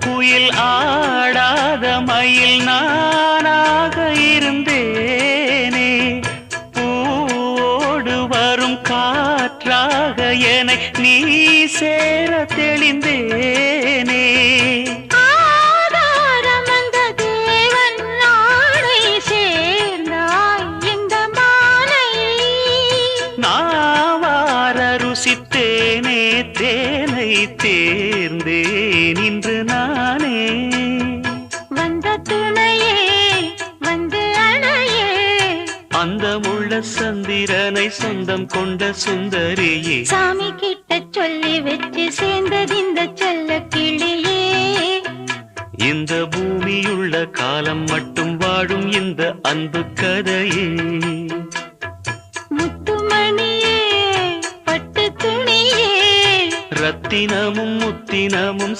குயில் ஆடாத மயில் நானாக இருந்தேனே. பூவோடு வரும் காற்றாக என்னை நீ சேர தெளிந்தேனே. ருசித்தேனே தேனை தேர்ந்தேன் இன்று நானே. வந்த துணையே வந்து அணையே, அந்த முள்ள சந்திரனை சொந்தம் கொண்ட சுந்தரியே. சாமி கிட்ட சொல்லி வச்சு சேர்ந்தது இந்த செல்ல கிளியே. இந்த பூமியுள்ள காலம் மட்டும் வாழும் இந்த அன்பு கதையே. ரத்தினமும் முத்தினமும்